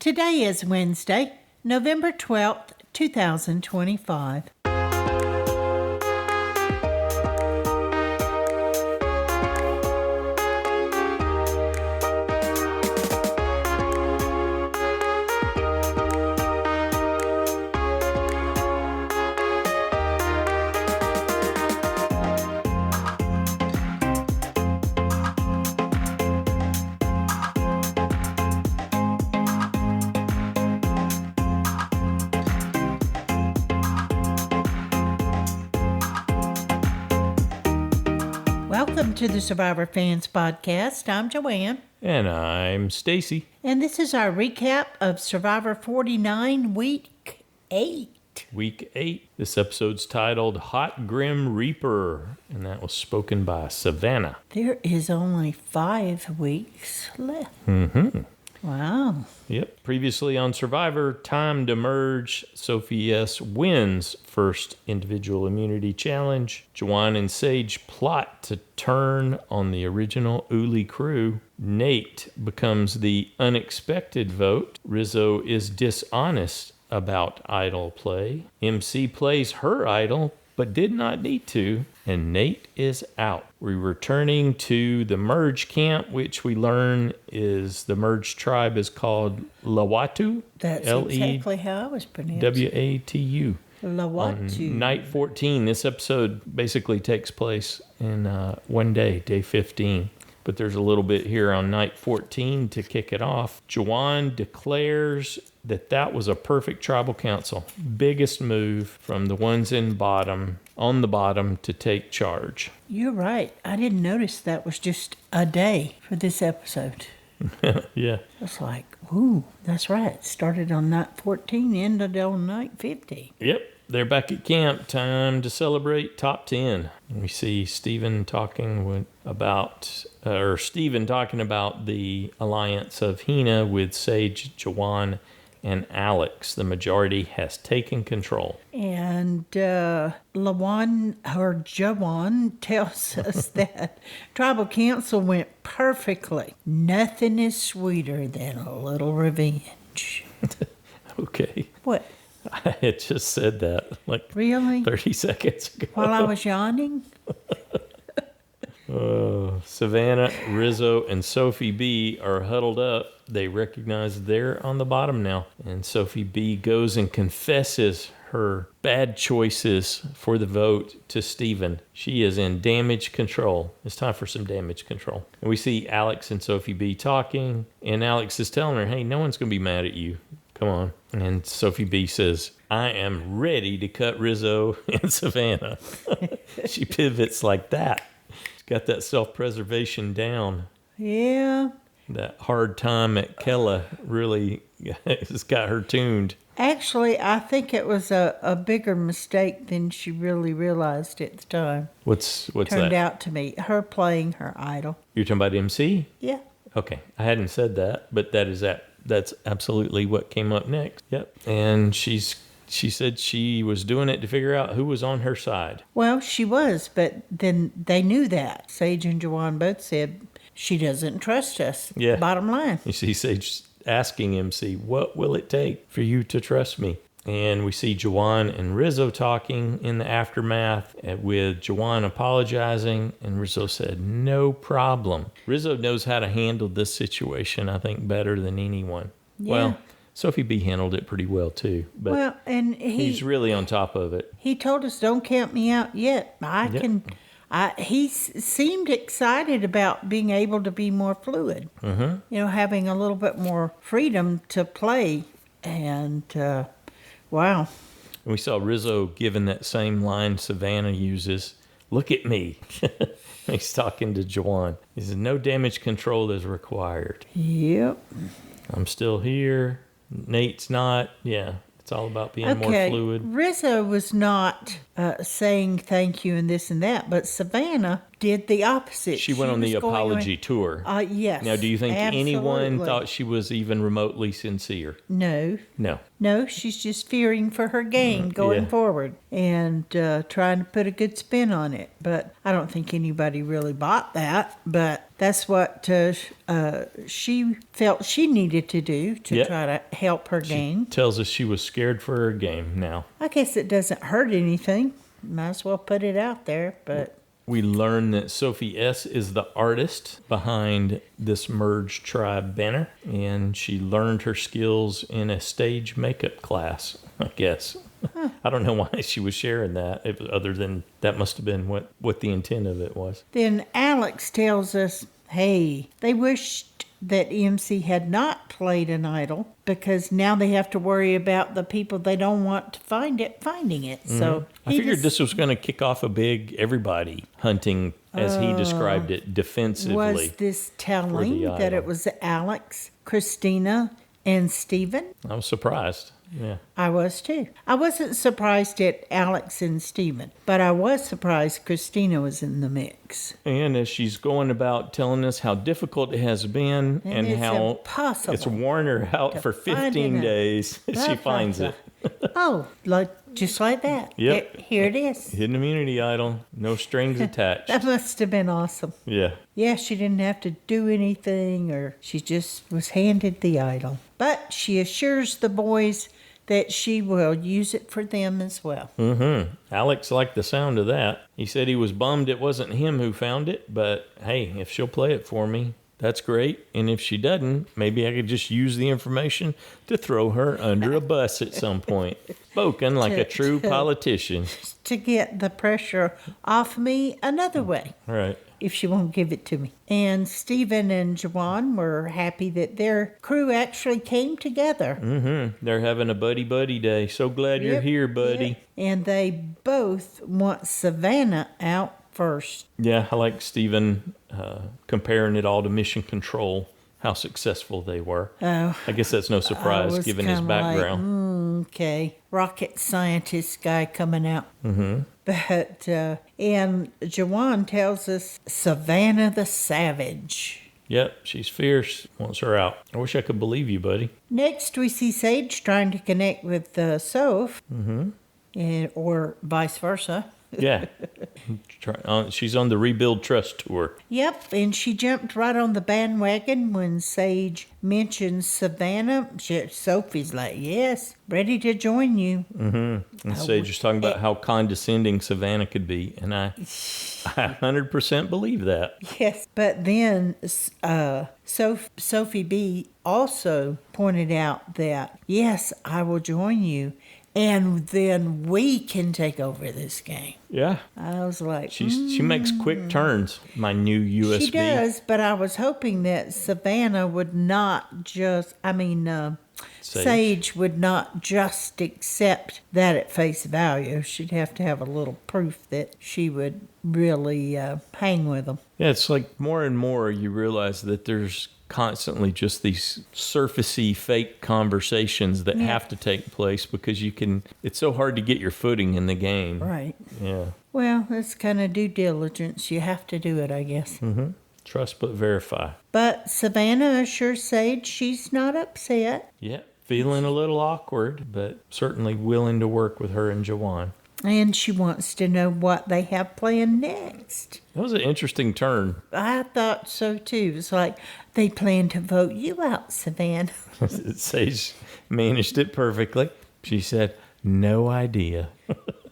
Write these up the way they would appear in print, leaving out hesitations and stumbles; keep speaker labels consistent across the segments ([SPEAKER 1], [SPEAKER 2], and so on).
[SPEAKER 1] Today is Wednesday, November 12th, 2025. Welcome to the Survivor Fans Podcast. I'm Jawann.
[SPEAKER 2] And I'm Stacy.
[SPEAKER 1] And this is our recap of Survivor 49, Week 8.
[SPEAKER 2] Week 8. This episode's titled Hot Grim Reaper, and that was spoken by Savannah.
[SPEAKER 1] There is only 5 weeks left.
[SPEAKER 2] Mm-hmm.
[SPEAKER 1] Wow.
[SPEAKER 2] Yep. Previously on Survivor, time to merge. Sophie S wins first individual immunity challenge. Jawann and Sage plot to turn on the original Uli crew. Nate becomes the unexpected vote. Rizo is dishonest about idol play. MC plays her idol, but did not need to. And Nate is out. We're returning to the merge camp, which we learn is the merge tribe is called Lawatu.
[SPEAKER 1] That's exactly how I was pronounced.
[SPEAKER 2] W-A-T-U.
[SPEAKER 1] Lawatu.
[SPEAKER 2] On night 14, this episode basically takes place in one day, day 15. But there's a little bit here on night 14 to kick it off. Jawann declares that was a perfect tribal council. Biggest move from the ones on the bottom to take charge.
[SPEAKER 1] You're right. I didn't notice that was just a day for this episode.
[SPEAKER 2] Yeah.
[SPEAKER 1] It's like, ooh, that's right. Started on night 14, ended on night 50.
[SPEAKER 2] Yep. They're back at camp. Time to celebrate top 10. We see Stephen talking about the alliance of Hina with Sage, Jawann, and Alex. The majority has taken control.
[SPEAKER 1] And Jawann tells us that tribal council went perfectly. Nothing is sweeter than a little revenge.
[SPEAKER 2] Okay.
[SPEAKER 1] What?
[SPEAKER 2] I had just said that
[SPEAKER 1] really?
[SPEAKER 2] 30 seconds ago.
[SPEAKER 1] While I was yawning?
[SPEAKER 2] Savannah, Rizo, and Sophi B are huddled up. They recognize they're on the bottom now. And Sophi B goes and confesses her bad choices for the vote to Stephen. She is in damage control. It's time for some damage control. And we see Alex and Sophi B talking. And Alex is telling her, hey, no one's going to be mad at you. Come on. And Sophi B says, I am ready to cut Rizo and Savannah. She pivots like that. She's got that self-preservation down.
[SPEAKER 1] Yeah.
[SPEAKER 2] That hard time at Kella really has got her tuned.
[SPEAKER 1] Actually, I think it was a bigger mistake than she really realized at the time.
[SPEAKER 2] What's that?
[SPEAKER 1] Turned out to be her playing her idol.
[SPEAKER 2] You're talking about MC?
[SPEAKER 1] Yeah.
[SPEAKER 2] Okay. I hadn't said that, but that's absolutely what came up next. Yep. And she said she was doing it to figure out who was on her side.
[SPEAKER 1] Well, she was, but then they knew that. Sage and Jawann both said, she doesn't trust us.
[SPEAKER 2] Yeah.
[SPEAKER 1] Bottom line.
[SPEAKER 2] You see Sage asking MC, what will it take for you to trust me? And we see Jawann and Rizo talking in the aftermath with Jawann apologizing. And Rizo said, no problem. Rizo knows how to handle this situation, I think, better than anyone.
[SPEAKER 1] Yeah.
[SPEAKER 2] Well, Sophi B handled it pretty well, too. But
[SPEAKER 1] and
[SPEAKER 2] he's really on top of it.
[SPEAKER 1] He told us, don't count me out yet. He seemed excited about being able to be more fluid. Mm-hmm. Having a little bit more freedom to play. And, wow.
[SPEAKER 2] We saw Rizo giving that same line Savannah uses. Look at me. He's talking to Jawann. He says, no damage control is required.
[SPEAKER 1] Yep.
[SPEAKER 2] I'm still here. Nate's not. Yeah, it's all about being more fluid.
[SPEAKER 1] Rizo was not saying thank you and this and that, but Savannah did the opposite.
[SPEAKER 2] She went on the
[SPEAKER 1] was going
[SPEAKER 2] apology tour.
[SPEAKER 1] Yes.
[SPEAKER 2] Now, do you think anyone
[SPEAKER 1] absolutely.
[SPEAKER 2] thought she was even remotely sincere?
[SPEAKER 1] No.
[SPEAKER 2] No.
[SPEAKER 1] No, she's just fearing for her game going
[SPEAKER 2] Yeah.
[SPEAKER 1] forward and trying to put a good spin on it. But I don't think anybody really bought that. But that's what she felt she needed to do to
[SPEAKER 2] Yep.
[SPEAKER 1] try to help her game.
[SPEAKER 2] Tells us she was scared for her game now.
[SPEAKER 1] I guess it doesn't hurt anything. Might as well put it out there. But
[SPEAKER 2] We learn that Sophie S is the artist behind this Merge Tribe banner, and she learned her skills in a stage makeup class, I guess. I don't know why she was sharing that, other than that must have been what the intent of it was.
[SPEAKER 1] then Alex tells us, hey, they wished that EMC had not played an idol because now they have to worry about the people they don't want to finding it. So
[SPEAKER 2] I figured this was going to kick off a big everybody hunting, as he described it, defensively.
[SPEAKER 1] was this telling that
[SPEAKER 2] idol.
[SPEAKER 1] it was Alex, Kristina, and Steven?
[SPEAKER 2] I was surprised. Yeah.
[SPEAKER 1] I was too. I wasn't surprised at Alex and Steven, but I was surprised Kristina was in the mix.
[SPEAKER 2] And as she's going about telling us how difficult it has been and
[SPEAKER 1] it's
[SPEAKER 2] how
[SPEAKER 1] impossible
[SPEAKER 2] it's worn her out for
[SPEAKER 1] find
[SPEAKER 2] 15
[SPEAKER 1] it.
[SPEAKER 2] days, she finds it.
[SPEAKER 1] Oh, just like that.
[SPEAKER 2] Yep.
[SPEAKER 1] Here it is.
[SPEAKER 2] Hidden immunity idol, no strings attached.
[SPEAKER 1] That must have been awesome.
[SPEAKER 2] Yeah.
[SPEAKER 1] Yeah, she didn't have to do anything, or she just was handed the idol. But she assures the boys that she will use it for them as well.
[SPEAKER 2] Alex liked the sound of that. He said he was bummed it wasn't him who found it, but hey, if she'll play it for me, that's great. And if she doesn't, maybe I could just use the information to throw her under a bus at some point. Spoken like a true politician.
[SPEAKER 1] To get the pressure off me another way,
[SPEAKER 2] Right.
[SPEAKER 1] if she won't give it to me. And Stephen and Jawann were happy that their crew actually came together.
[SPEAKER 2] They're having a buddy day. So glad you're
[SPEAKER 1] Yep,
[SPEAKER 2] here, buddy.
[SPEAKER 1] yep. And they both want Savannah out first.
[SPEAKER 2] Yeah, I like Stephen comparing it all to Mission Control, how successful they were.
[SPEAKER 1] Oh,
[SPEAKER 2] I guess that's no surprise
[SPEAKER 1] was
[SPEAKER 2] given his
[SPEAKER 1] kinda like,
[SPEAKER 2] background.
[SPEAKER 1] Okay, rocket scientist guy coming out. But, and Jawann tells us Savannah the Savage.
[SPEAKER 2] Yep, she's fierce. Wants her out. I wish I could believe you, buddy.
[SPEAKER 1] Next, we see Sage trying to connect with Soph, or vice versa.
[SPEAKER 2] Yeah. She's on the Rebuild Trust tour.
[SPEAKER 1] Yep, and she jumped right on the bandwagon when Sage mentioned Savannah. Sophie's like, yes, ready to join you.
[SPEAKER 2] And Sage was talking about how condescending Savannah could be, and I 100% believe that.
[SPEAKER 1] Yes, but then Sophie B also pointed out that, yes, I will join you, and then we can take over this game.
[SPEAKER 2] Yeah.
[SPEAKER 1] I was like,
[SPEAKER 2] She makes quick turns, my new USB.
[SPEAKER 1] She does, but I was hoping that Savannah would not just, Sage would not just accept that at face value. She'd have to have a little proof that she would really hang with them.
[SPEAKER 2] Yeah, it's like more and more you realize that there's constantly just these surfacey fake conversations that have to take place because it's so hard to get your footing in the game.
[SPEAKER 1] Right.
[SPEAKER 2] Yeah.
[SPEAKER 1] Well, it's kind of due diligence. You have to do it, I guess.
[SPEAKER 2] Trust but verify.
[SPEAKER 1] But Savannah assures Sage she's not upset.
[SPEAKER 2] Yeah. Feeling a little awkward, but certainly willing to work with her and Jawann.
[SPEAKER 1] And she wants to know what they have planned next.
[SPEAKER 2] That was an interesting turn.
[SPEAKER 1] I thought so too. It's like, they plan to vote you out, Savannah.
[SPEAKER 2] Sage managed it perfectly. She said, no idea.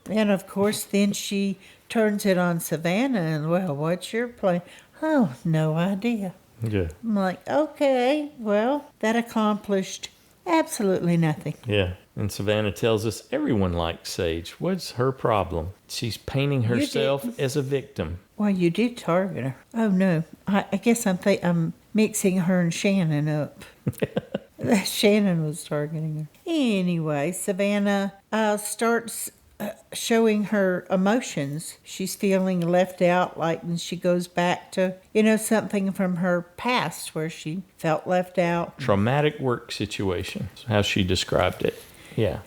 [SPEAKER 1] And of course, then she turns it on Savannah and, well, what's your plan? Oh, no idea.
[SPEAKER 2] Yeah.
[SPEAKER 1] I'm like, okay, well, that accomplished absolutely nothing.
[SPEAKER 2] Yeah. And Savannah tells us everyone likes Sage. What's her problem? She's painting herself as a victim.
[SPEAKER 1] Well, you did target her. Oh, no. I guess I'm mixing her and Shannon up. Shannon was targeting her. Anyway, Savannah starts showing her emotions. She's feeling left out, like when she goes back to, something from her past where she felt left out.
[SPEAKER 2] Traumatic work situation, how she described it. Yeah.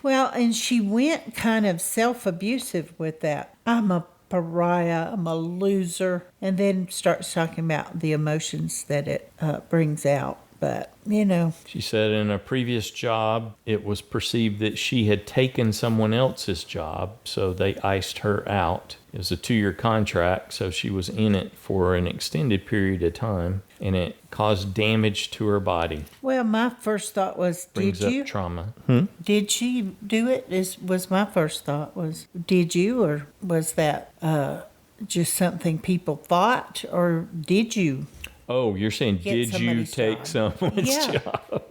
[SPEAKER 1] Well, and she went kind of self-abusive with that. I'm a pariah, I'm a loser, and then starts talking about the emotions that it brings out. But,
[SPEAKER 2] She said in a previous job, it was perceived that she had taken someone else's job, so they iced her out. It was a 2-year contract, so she was in it for an extended period of time, and it caused damage to her body.
[SPEAKER 1] Well, my first thought was,
[SPEAKER 2] Brings
[SPEAKER 1] did you?
[SPEAKER 2] up trauma.
[SPEAKER 1] Did she do it? Was my first thought was, did you? Or was that just something people thought? Or did you?
[SPEAKER 2] Oh, you're saying, did you
[SPEAKER 1] somebody's
[SPEAKER 2] take
[SPEAKER 1] job.
[SPEAKER 2] someone's
[SPEAKER 1] Yeah.
[SPEAKER 2] job?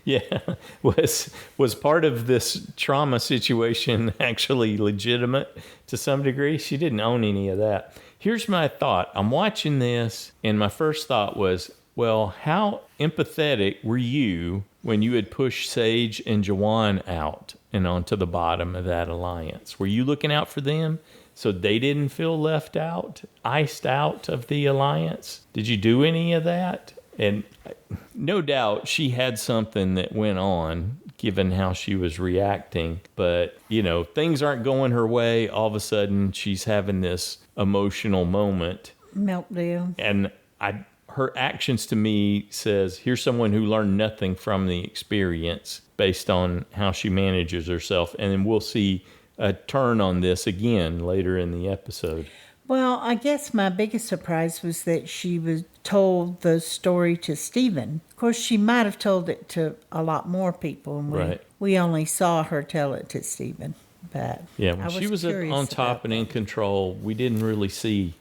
[SPEAKER 2] Yeah. Was part of this trauma situation actually legitimate to some degree? She didn't own any of that. Here's my thought. I'm watching this, and my first thought was, well, how empathetic were you when you had pushed Sage and Jawann out and onto the bottom of that alliance? Were you looking out for them so they didn't feel left out, iced out of the alliance? Did you do any of that? And no doubt she had something that went on, given how she was reacting. But, things aren't going her way. All of a sudden, she's having this emotional moment.
[SPEAKER 1] Meltdown.
[SPEAKER 2] And her actions to me says, here's someone who learned nothing from the experience based on how she manages herself. And then we'll see a turn on this again later in the episode.
[SPEAKER 1] Well, I guess my biggest surprise was that she was told the story to Stephen. Of course, she might have told it to a lot more people, and
[SPEAKER 2] Right.
[SPEAKER 1] we only saw her tell it to Stephen. But
[SPEAKER 2] Yeah, when she was on top and in control, we didn't really see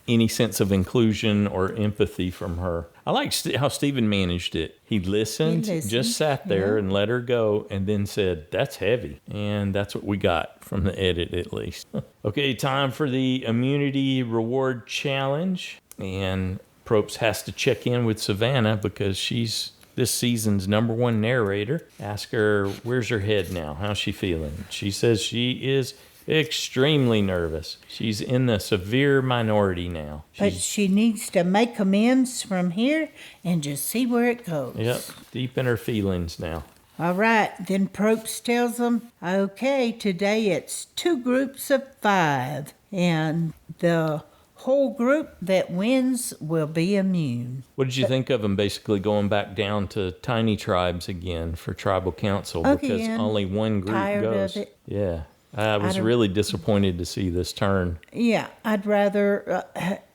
[SPEAKER 2] any sense of inclusion or empathy from her. I like how Stephen managed it. He listened, just sat there and let her go, and then said, that's heavy. And that's what we got from the edit, at least. Okay, time for the immunity reward challenge. And Probst has to check in with Savannah because she's this season's #1 narrator. Ask her, where's her head now? How's she feeling? She says she is extremely nervous. She's in the severe minority now.
[SPEAKER 1] But she needs to make amends from here and just see where it goes.
[SPEAKER 2] Yep, deep in her feelings now.
[SPEAKER 1] All right, then Probst tells them, okay, today it's 2 groups of 5, and the whole group that wins will be immune.
[SPEAKER 2] What did you think of them basically going back down to tiny tribes again for tribal council because
[SPEAKER 1] Again,
[SPEAKER 2] only one group
[SPEAKER 1] tired
[SPEAKER 2] goes?
[SPEAKER 1] of it.
[SPEAKER 2] Yeah. I was really disappointed to see this turn.
[SPEAKER 1] Yeah, I'd rather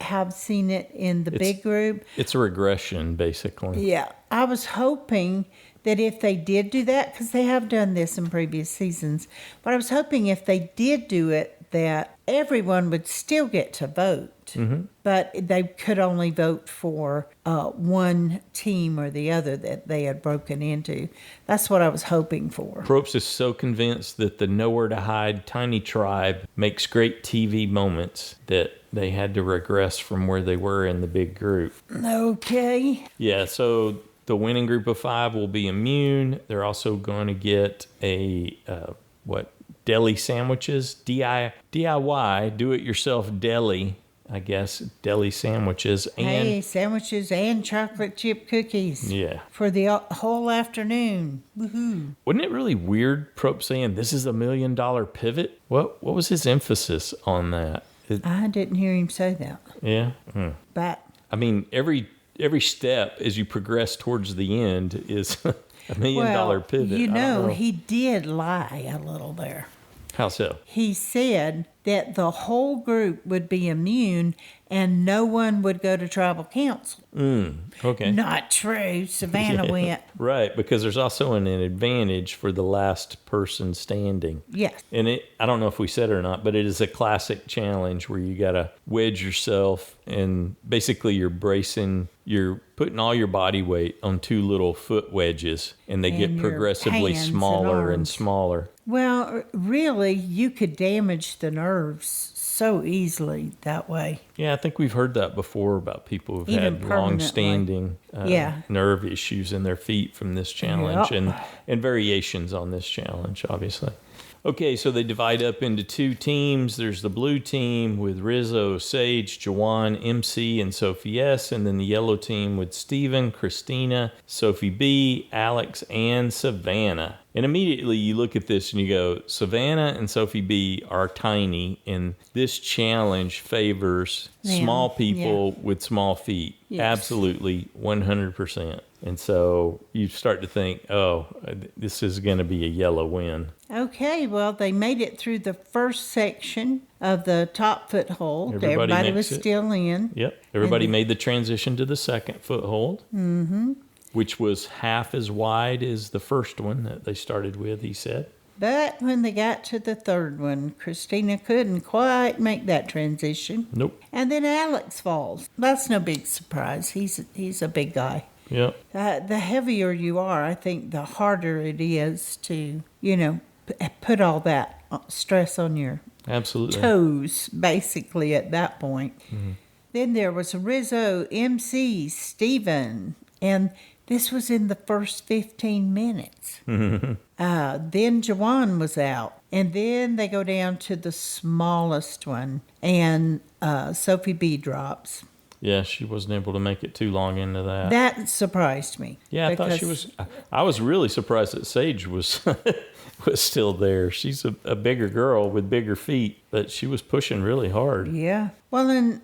[SPEAKER 1] have seen it in the big group.
[SPEAKER 2] It's a regression, basically.
[SPEAKER 1] Yeah, I was hoping that if they did do that, because they have done this in previous seasons, but I was hoping if they did do it, that everyone would still get to vote. Mm-hmm. But they could only vote for one team or the other that they had broken into. That's what I was hoping for.
[SPEAKER 2] Probst is so convinced that the nowhere to hide tiny tribe makes great TV moments that they had to regress from where they were in the big group.
[SPEAKER 1] Okay.
[SPEAKER 2] Yeah, so the winning group of 5 will be immune. They're also going to get a, deli sandwiches, DIY, do-it-yourself deli, I guess, deli sandwiches. And
[SPEAKER 1] sandwiches and chocolate chip cookies.
[SPEAKER 2] Yeah.
[SPEAKER 1] For the whole afternoon. Woohoo.
[SPEAKER 2] Wasn't it really weird, Probst saying, this is $1 million pivot? What was his emphasis on that?
[SPEAKER 1] I didn't hear him say that.
[SPEAKER 2] Yeah?
[SPEAKER 1] But
[SPEAKER 2] I mean, every step as you progress towards the end is $1 million pivot.
[SPEAKER 1] He did lie a little there.
[SPEAKER 2] How so?
[SPEAKER 1] He said that the whole group would be immune and no one would go to tribal council.
[SPEAKER 2] Okay.
[SPEAKER 1] Not true. Savannah went.
[SPEAKER 2] Right, because there's also an advantage for the last person standing.
[SPEAKER 1] Yes.
[SPEAKER 2] And I don't know if we said it or not, but it is a classic challenge where you got to wedge yourself and basically you're putting all your body weight on 2 little foot wedges and they get
[SPEAKER 1] your
[SPEAKER 2] progressively
[SPEAKER 1] hands and
[SPEAKER 2] smaller and
[SPEAKER 1] arms.
[SPEAKER 2] smaller.
[SPEAKER 1] Well, really, you could damage the nerves so easily that way.
[SPEAKER 2] Yeah, I think we've heard that before about people who've
[SPEAKER 1] Even
[SPEAKER 2] had
[SPEAKER 1] permanently.
[SPEAKER 2] long-standing nerve issues in their feet from this challenge
[SPEAKER 1] Yep.
[SPEAKER 2] and variations on this challenge, obviously. Okay, so they divide up into 2 teams. There's the blue team with Rizo, Sage, Jawann, MC, and Sophie S. And then the yellow team with Steven, Kristina, Sophi B, Alex, and Savannah. And immediately you look at this and you go, Savannah and Sophi B are tiny, and this challenge favors small people with small feet.
[SPEAKER 1] Yes.
[SPEAKER 2] Absolutely, 100%. And so you start to think, oh, this is going to be a yellow win.
[SPEAKER 1] Okay, well, they made it through the first section of the top foothold. Everybody was still in.
[SPEAKER 2] Yep. Everybody made the transition to the second foothold, which was half as wide as the first one that they started with, he said.
[SPEAKER 1] But when they got to the third one, Kristina couldn't quite make that transition.
[SPEAKER 2] Nope.
[SPEAKER 1] And then Alex falls. That's no big surprise. He's a big guy.
[SPEAKER 2] Yep.
[SPEAKER 1] The heavier you are, I think the harder it is to, put all that stress on your toes, basically, at that point. Mm-hmm. Then there was Rizo, MC, Steven, and this was in the first 15 minutes. Mm-hmm. Then Jawann was out, and then they go down to the smallest one, and Sophi B drops.
[SPEAKER 2] Yeah, she wasn't able to make it too long into that.
[SPEAKER 1] That surprised me.
[SPEAKER 2] Yeah, I thought she was. I was really surprised that Sage was was still there. She's a bigger girl with bigger feet, but she was pushing really hard.
[SPEAKER 1] Yeah. Well, and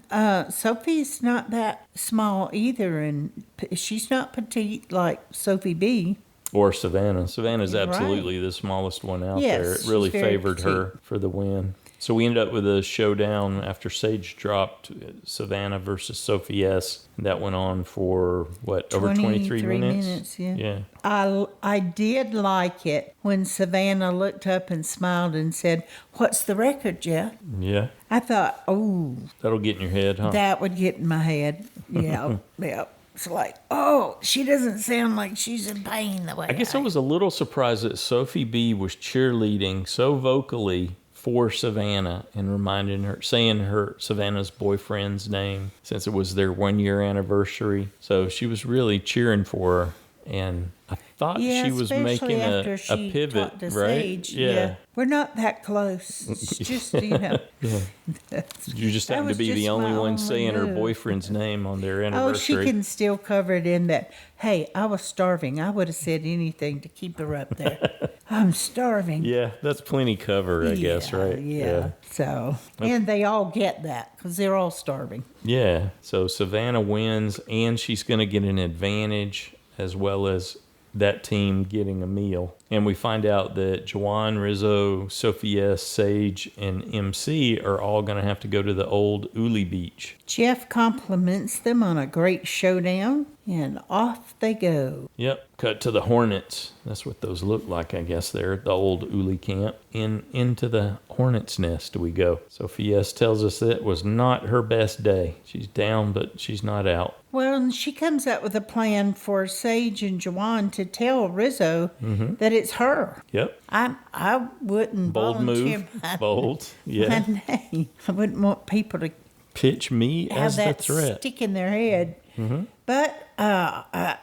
[SPEAKER 1] Sophie's not that small either, and she's not petite like Sophi B.
[SPEAKER 2] Or Savannah. Savannah's absolutely the smallest one out there. It really favored her for the win. So we ended up with a showdown after Sage dropped, Savannah versus Sophie S. That went on for, over 23 minutes? Yeah.
[SPEAKER 1] I did like it when Savannah looked up and smiled and said, "What's the record, Jeff?"
[SPEAKER 2] Yeah.
[SPEAKER 1] I thought, oh.
[SPEAKER 2] That'll get in your head, huh?
[SPEAKER 1] That would get in my head. Yeah. Yeah. It's like, oh, she doesn't sound like she's in pain the way
[SPEAKER 2] I guess I was a little surprised that Sophi B was cheerleading so vocally for Savannah and saying Savannah's boyfriend's name since it was their 1-year anniversary. So she was really cheering for her, and I thought she was making a pivot, right?
[SPEAKER 1] Sage. Yeah. We're not that close. It's just,
[SPEAKER 2] Yeah. You just happen to be the only one saying her boyfriend's name on their anniversary.
[SPEAKER 1] Oh, she can still cover it in that, hey, I was starving. I would have said anything to keep her up there. I'm starving.
[SPEAKER 2] Yeah, that's plenty cover, I guess, right?
[SPEAKER 1] Yeah. So, and they all get that because they're all starving.
[SPEAKER 2] Yeah. So Savannah wins, and she's going to get an advantage as well as that team getting a meal. And we find out that Jawann, Rizo, Sophie S, Sage, and MC are all going to have to go to the old Uli Beach.
[SPEAKER 1] Jeff compliments them on a great showdown, and off they go.
[SPEAKER 2] Yep. Cut to the Hornets. That's what those look like, I guess, there at the old Uli camp. Into the Hornets' nest we go. Sophie S tells us that it was not her best day. She's down, but she's not out.
[SPEAKER 1] Well, and she comes up with a plan for Sage and Jawann to tell Rizo that it's her.
[SPEAKER 2] Yep.
[SPEAKER 1] I wouldn't
[SPEAKER 2] bold
[SPEAKER 1] volunteer
[SPEAKER 2] move. Bold. Yeah.
[SPEAKER 1] my name. I wouldn't want people to
[SPEAKER 2] pitch me as the threat.
[SPEAKER 1] Stick in their head. Mm-hmm. But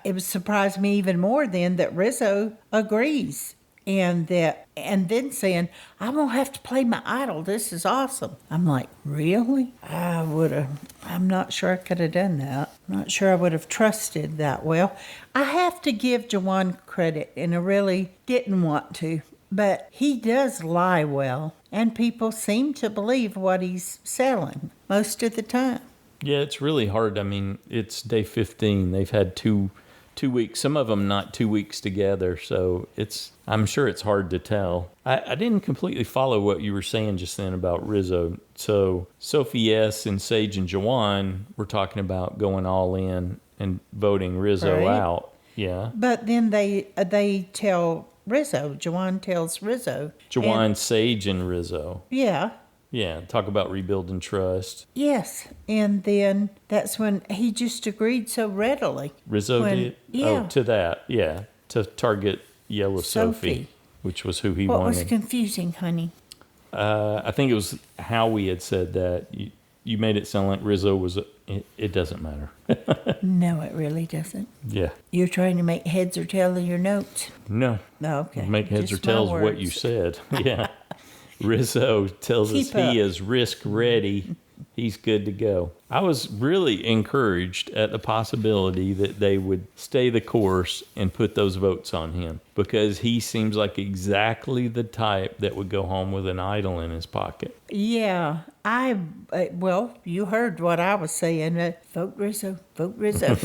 [SPEAKER 1] it surprised me even more then that Rizo agrees. And then saying, I'm going to have to play my idol. This is awesome. I'm like, really? I'm not sure I could have done that. I'm not sure I would have trusted that well. I have to give Jawann credit, and I really didn't want to. But he does lie well, and people seem to believe what he's selling most of the time.
[SPEAKER 2] Yeah, it's really hard. I mean, it's day 15. They've had two weeks, some of them not 2 weeks together, so I'm sure it's hard to tell. I didn't completely follow what you were saying just then about Rizo. So Sophie S and Sage and Jawann were talking about going all in and voting Rizo out. Yeah.
[SPEAKER 1] But then they tell Rizo. Jawann tells Rizo.
[SPEAKER 2] Jawann, Sage, and Rizo.
[SPEAKER 1] Yeah.
[SPEAKER 2] Yeah, talk about rebuilding trust.
[SPEAKER 1] Yes, and then that's when he just agreed so readily.
[SPEAKER 2] Rizzo did?
[SPEAKER 1] Yeah.
[SPEAKER 2] Oh, to that, yeah. To target Yellow Sophie, which was who he wanted.
[SPEAKER 1] What was confusing, honey?
[SPEAKER 2] I think it was how we had said that. You made it sound like Rizzo was it doesn't matter.
[SPEAKER 1] No, it really doesn't.
[SPEAKER 2] Yeah.
[SPEAKER 1] You're trying to make heads or tail of your notes.
[SPEAKER 2] No.
[SPEAKER 1] No, okay.
[SPEAKER 2] Make heads
[SPEAKER 1] Just
[SPEAKER 2] or tails
[SPEAKER 1] my
[SPEAKER 2] of what you
[SPEAKER 1] words.
[SPEAKER 2] said. Yeah. Rizzo tells us
[SPEAKER 1] Keep up.
[SPEAKER 2] he is risk ready. He's good to go. I was really encouraged at the possibility that they would stay the course and put those votes on him, because he seems like exactly the type that would go home with an idol in his pocket.
[SPEAKER 1] Yeah, well, you heard what I was saying. Vote Rizzo, vote Rizzo.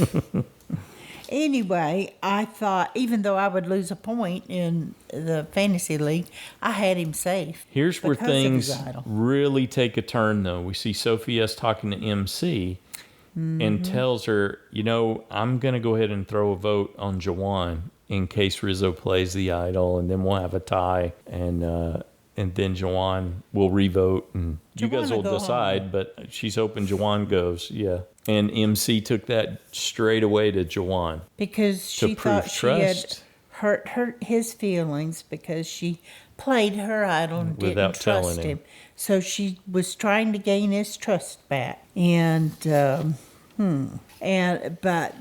[SPEAKER 1] Anyway, I thought, even though I would lose a point in the fantasy league, I had him safe.
[SPEAKER 2] Here's where
[SPEAKER 1] because of his
[SPEAKER 2] things
[SPEAKER 1] idol.
[SPEAKER 2] really take a turn, though. We see Sophie S talking to MC and tells her, I'm going to go ahead and throw a vote on Jawann in case Rizzo plays the idol, and then we'll have a tie, and then Jawann will revote, and you
[SPEAKER 1] Jawann
[SPEAKER 2] guys will
[SPEAKER 1] will go
[SPEAKER 2] decide,
[SPEAKER 1] home.
[SPEAKER 2] but she's hoping Jawann goes, yeah. And MC took that straight away to Jawann.
[SPEAKER 1] Because she
[SPEAKER 2] prove
[SPEAKER 1] thought she had
[SPEAKER 2] trust.
[SPEAKER 1] hurt his feelings because she played her idol and
[SPEAKER 2] Without
[SPEAKER 1] didn't
[SPEAKER 2] telling
[SPEAKER 1] trust
[SPEAKER 2] him.
[SPEAKER 1] him. So she was trying to gain his trust back. But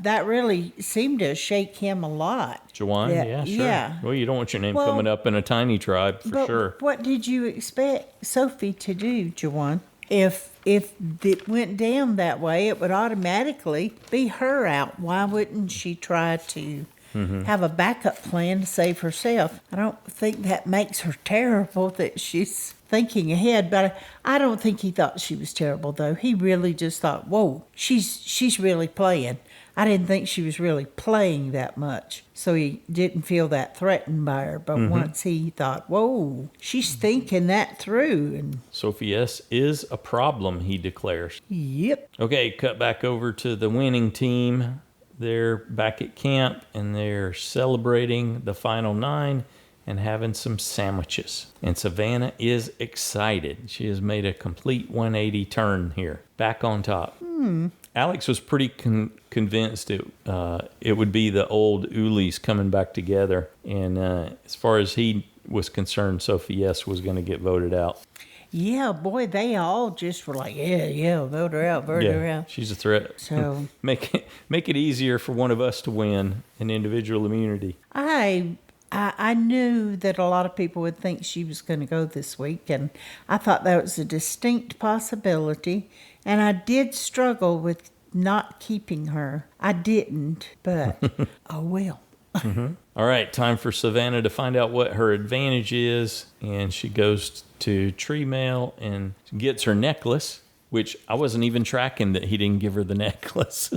[SPEAKER 1] that really seemed to shake him a lot.
[SPEAKER 2] Jawann, yeah, sure.
[SPEAKER 1] Yeah.
[SPEAKER 2] Well, you don't want your name
[SPEAKER 1] Well,
[SPEAKER 2] coming up in a tiny tribe, for
[SPEAKER 1] But
[SPEAKER 2] sure.
[SPEAKER 1] what did you expect Sophie to do, Jawann? If it went down that way, it would automatically be her out. Why wouldn't she try to have a backup plan to save herself? I don't think that makes her terrible that she's thinking ahead, but I don't think he thought she was terrible, though. He really just thought, whoa, she's really playing. I didn't think she was really playing that much, so he didn't feel that threatened by her. But once he thought, whoa, she's thinking that through, and
[SPEAKER 2] Sophie S is a problem, he declares.
[SPEAKER 1] yep.
[SPEAKER 2] Okay, cut back over to the winning team. They're back at camp, and they're celebrating the final 9 and having some sandwiches. And Savannah is excited. She has made a complete 180 turn here, back on top. Alex was pretty convinced it would be the old Ulis coming back together. And as far as he was concerned, Sophie S was going to get voted out.
[SPEAKER 1] Yeah, boy, they all just were like, yeah, vote her out, vote her out.
[SPEAKER 2] She's a threat.
[SPEAKER 1] So
[SPEAKER 2] Make it easier for one of us to win an individual immunity.
[SPEAKER 1] I knew that a lot of people would think she was going to go this week, and I thought that was a distinct possibility. And I did struggle with not keeping her. I didn't, but oh well.
[SPEAKER 2] All right, time for Savannah to find out what her advantage is. And she goes to Tree Mail and gets her necklace, which I wasn't even tracking that he didn't give her the necklace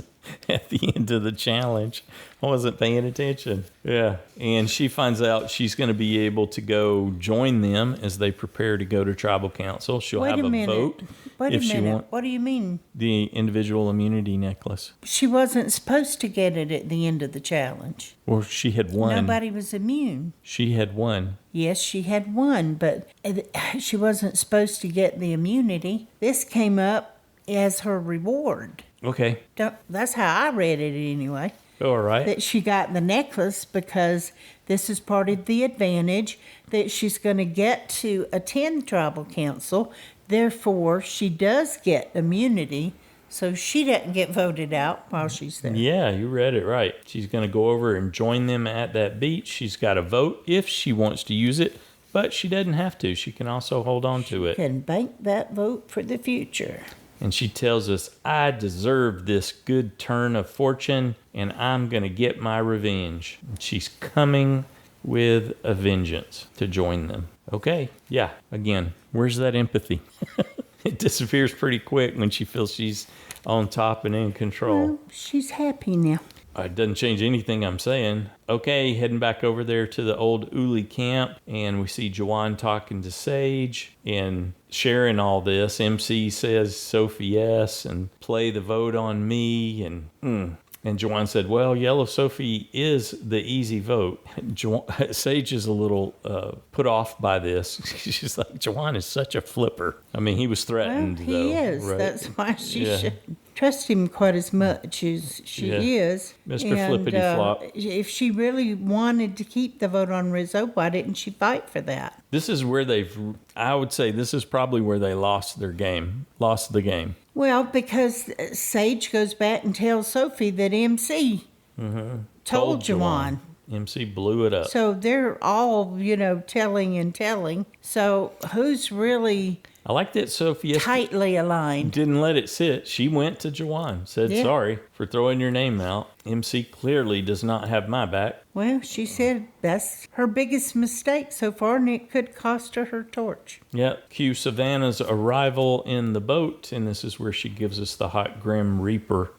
[SPEAKER 2] at the end of the challenge. I wasn't paying attention. Yeah. And she finds out she's going to be able to go join them as they prepare to go to tribal council. She'll
[SPEAKER 1] Wait
[SPEAKER 2] have
[SPEAKER 1] a
[SPEAKER 2] a
[SPEAKER 1] minute.
[SPEAKER 2] vote
[SPEAKER 1] Wait
[SPEAKER 2] if
[SPEAKER 1] a
[SPEAKER 2] she
[SPEAKER 1] minute.
[SPEAKER 2] wants
[SPEAKER 1] What do you mean?
[SPEAKER 2] the individual immunity necklace.
[SPEAKER 1] She wasn't supposed to get it at the end of the challenge.
[SPEAKER 2] Well, she had won.
[SPEAKER 1] Nobody was immune.
[SPEAKER 2] She had won.
[SPEAKER 1] Yes, she had won, but she wasn't supposed to get the immunity. This came up as her reward.
[SPEAKER 2] Okay.
[SPEAKER 1] That's how I read it anyway.
[SPEAKER 2] All right.
[SPEAKER 1] That she got the necklace because this is part of the advantage that she's going to get to attend tribal council. Therefore, she does get immunity, so she doesn't get voted out while she's there.
[SPEAKER 2] Yeah, you read it right. She's going to go over and join them at that beach. She's got a vote if she wants to use it, but she doesn't have to. She can also hold on to it.
[SPEAKER 1] Can bank that vote for the future.
[SPEAKER 2] And she tells us, I deserve this good turn of fortune, and I'm going to get my revenge. And she's coming with a vengeance to join them. Okay, yeah, again, where's that empathy? It disappears pretty quick when she feels she's on top and in control.
[SPEAKER 1] Well, she's happy now.
[SPEAKER 2] It doesn't change anything I'm saying. Okay, heading back over there to the old Uli camp, and we see Jawann talking to Sage and sharing all this. MC says Sophie S and play the vote on me, and Jawann said, well, Yellow Sophie is the easy vote. Sage is a little put off by this. She's like, Jawann is such a flipper. I mean, he was threatened,
[SPEAKER 1] Well, he
[SPEAKER 2] though.
[SPEAKER 1] is.
[SPEAKER 2] Right?
[SPEAKER 1] That's why she
[SPEAKER 2] Yeah.
[SPEAKER 1] shouldn't trust him quite as much as she is.
[SPEAKER 2] Mr. Flippity-flop.
[SPEAKER 1] If she really wanted to keep the vote on Rizzo, why didn't she fight for that?
[SPEAKER 2] This is where I would say this is probably where they lost the game.
[SPEAKER 1] Well, because Sage goes back and tells Sophie that MC told Jawann.
[SPEAKER 2] MC blew it up.
[SPEAKER 1] So they're all, telling and telling. So who's really
[SPEAKER 2] I like that Sophie S
[SPEAKER 1] tightly aligned?
[SPEAKER 2] didn't let it sit. She went to Jawann, said sorry for throwing your name out. MC clearly does not have my back.
[SPEAKER 1] Well, she said that's her biggest mistake so far, and it could cost her her torch.
[SPEAKER 2] Yep. Cue Savannah's arrival in the boat, and this is where she gives us the Hot Grim Reaper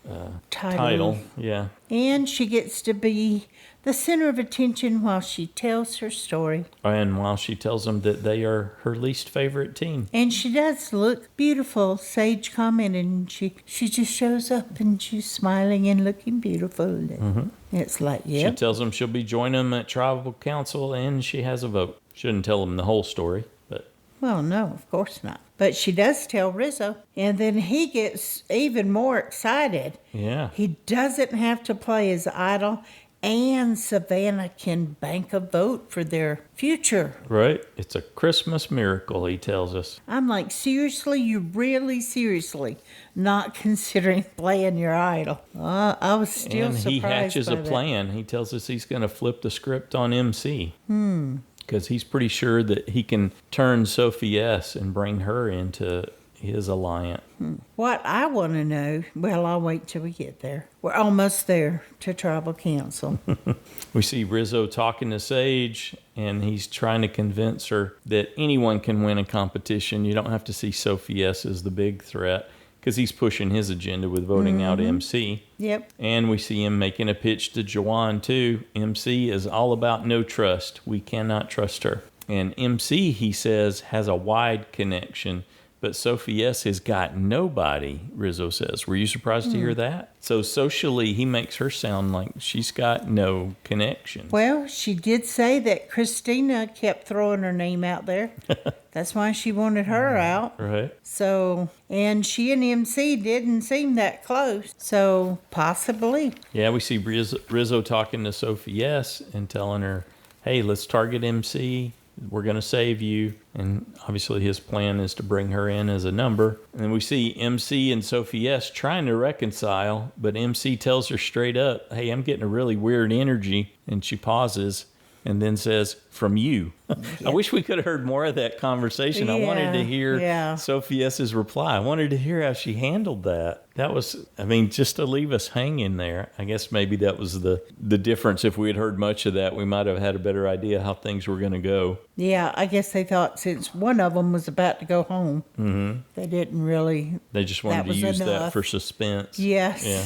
[SPEAKER 2] title. Yeah.
[SPEAKER 1] And she gets to be the center of attention while she tells her story.
[SPEAKER 2] And while she tells them that they are her least favorite team.
[SPEAKER 1] And she does look beautiful, Sage commented, and she just shows up and she's smiling and looking beautiful. It's like, yeah.
[SPEAKER 2] She tells them she'll be joining them at tribal council and she has a vote. Shouldn't tell them the whole story, but...
[SPEAKER 1] Well, no, of course not. But she does tell Rizo, and then he gets even more excited.
[SPEAKER 2] Yeah.
[SPEAKER 1] He doesn't have to play his idol, and Savannah can bank a vote for their future.
[SPEAKER 2] Right. It's a Christmas miracle, he tells us.
[SPEAKER 1] I'm like, seriously? You really seriously not considering playing your idol? I was still surprised.
[SPEAKER 2] And he hatches
[SPEAKER 1] by
[SPEAKER 2] a plan. He tells us he's going to flip the script on MC. Because he's pretty sure that he can turn Sophie S and bring her into his alliance.
[SPEAKER 1] What I want to know, well, I'll wait till we get there. We're almost there to tribal council.
[SPEAKER 2] We see Rizo talking to Sage, and he's trying to convince her that anyone can win a competition. You don't have to see Sophie S as the big threat, because he's pushing his agenda with voting out MC.
[SPEAKER 1] Yep.
[SPEAKER 2] And we see him making a pitch to Jawann, too. MC is all about no trust. We cannot trust her. And MC, he says, has a wide connection, but Sophie S has got nobody, Rizo says. Were you surprised to hear that? So socially, he makes her sound like she's got no connections.
[SPEAKER 1] Well, she did say that Kristina kept throwing her name out there. That's why she wanted her out.
[SPEAKER 2] Right.
[SPEAKER 1] So, and she and MC didn't seem that close. So, possibly.
[SPEAKER 2] Yeah, we see Rizo talking to Sophie S and telling her, hey, let's target MC. We're going to save you. And obviously his plan is to bring her in as a number. And then we see MC and Sophie S trying to reconcile, but MC tells her straight up, hey, I'm getting a really weird energy. And she pauses and then says, from you. I wish we could have heard more of that conversation. I wanted to hear Sophie S's reply. I wanted to hear how she handled that. That was, just to leave us hanging there. I guess maybe that was the difference. If we had heard much of that, we might have had a better idea how things were going to go.
[SPEAKER 1] Yeah, I guess they thought since one of them was about to go home, they didn't really.
[SPEAKER 2] They just wanted to use that for suspense.
[SPEAKER 1] Yes.
[SPEAKER 2] Yeah.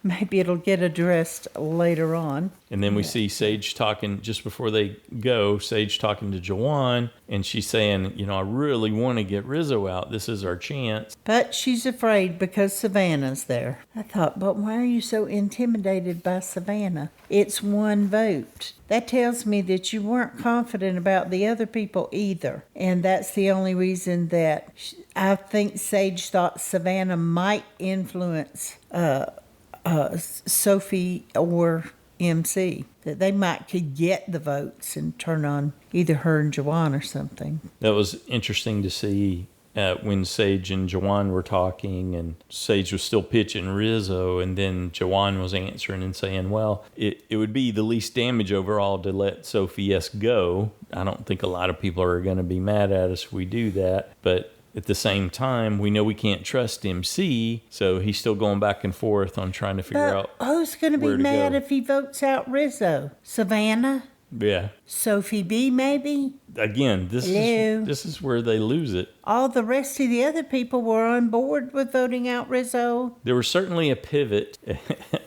[SPEAKER 1] Maybe it'll get addressed later on.
[SPEAKER 2] And then we see Sage talking, just before they go, Sage talking to Jawann, and she's saying, I really want to get Rizo out. This is our chance.
[SPEAKER 1] But she's afraid because Savannah's there. I thought, but why are you so intimidated by Savannah? It's one vote. That tells me that you weren't confident about the other people either. And that's the only reason that I think Sage thought Savannah might influence Sophie or MC, that they could get the votes and turn on either her and Jawann or something.
[SPEAKER 2] That was interesting to see when Sage and Jawann were talking, and Sage was still pitching Rizo, and then Jawann was answering and saying, well, it would be the least damage overall to let Sophie S go. I don't think a lot of people are going to be mad at us if we do that, but at the same time, we know we can't trust MC, so he's still going back and forth on trying to figure out
[SPEAKER 1] who's going to be mad if he votes out Rizo? Savannah?
[SPEAKER 2] Yeah.
[SPEAKER 1] Sophi B, maybe?
[SPEAKER 2] Again, this is where they lose it.
[SPEAKER 1] All the rest of the other people were on board with voting out Rizo.
[SPEAKER 2] There was certainly a pivot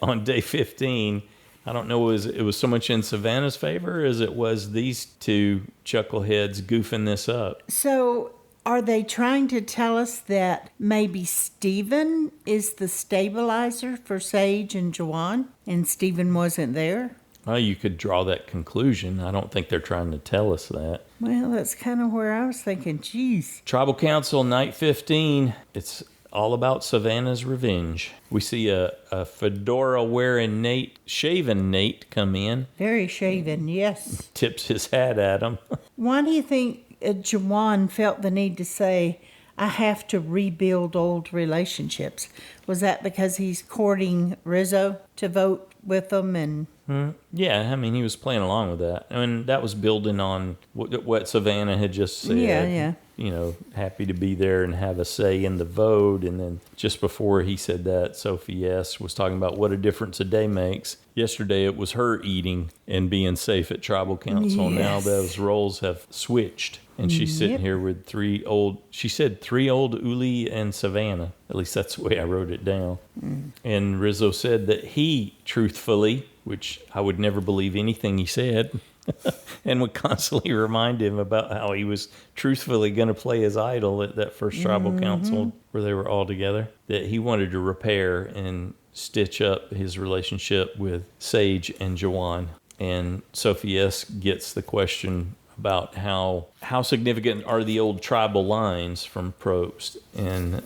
[SPEAKER 2] on day 15. I don't know, it was so much in Savannah's favor as it was these two chuckleheads goofing this up.
[SPEAKER 1] So are they trying to tell us that maybe Stephen is the stabilizer for Sage and Jawann, and Stephen wasn't there?
[SPEAKER 2] Well, you could draw that conclusion. I don't think they're trying to tell us that. Well,
[SPEAKER 1] that's kind of where I was thinking, geez.
[SPEAKER 2] Tribal Council, night 15. It's all about Savannah's revenge. We see a fedora-wearing shaven Nate come in.
[SPEAKER 1] Very shaven, yes.
[SPEAKER 2] Tips his hat at him.
[SPEAKER 1] Why do you think Jawann felt the need to say, I have to rebuild old relationships. Was that because he's courting Rizo to vote with them? And
[SPEAKER 2] Yeah, I mean, he was playing along with that. I mean, that was building on what Savannah had just said.
[SPEAKER 1] Yeah.
[SPEAKER 2] You know, happy to be there and have a say in the vote. And then just before he said that, Sophie S was talking about what a difference a day makes. Yesterday, it was her eating and being safe at tribal council.
[SPEAKER 1] Yes.
[SPEAKER 2] Now those roles have switched. And she's sitting here with three old Uli and Savannah. At least that's the way I wrote it down. And Rizo said that he, truthfully, which I would never believe anything he said, and would constantly remind him about how he was truthfully going to play his idol at that first tribal council where they were all together, that he wanted to repair and stitch up his relationship with Sage and Jawann. And Sophie S gets the question about how significant are the old tribal lines from Probst. And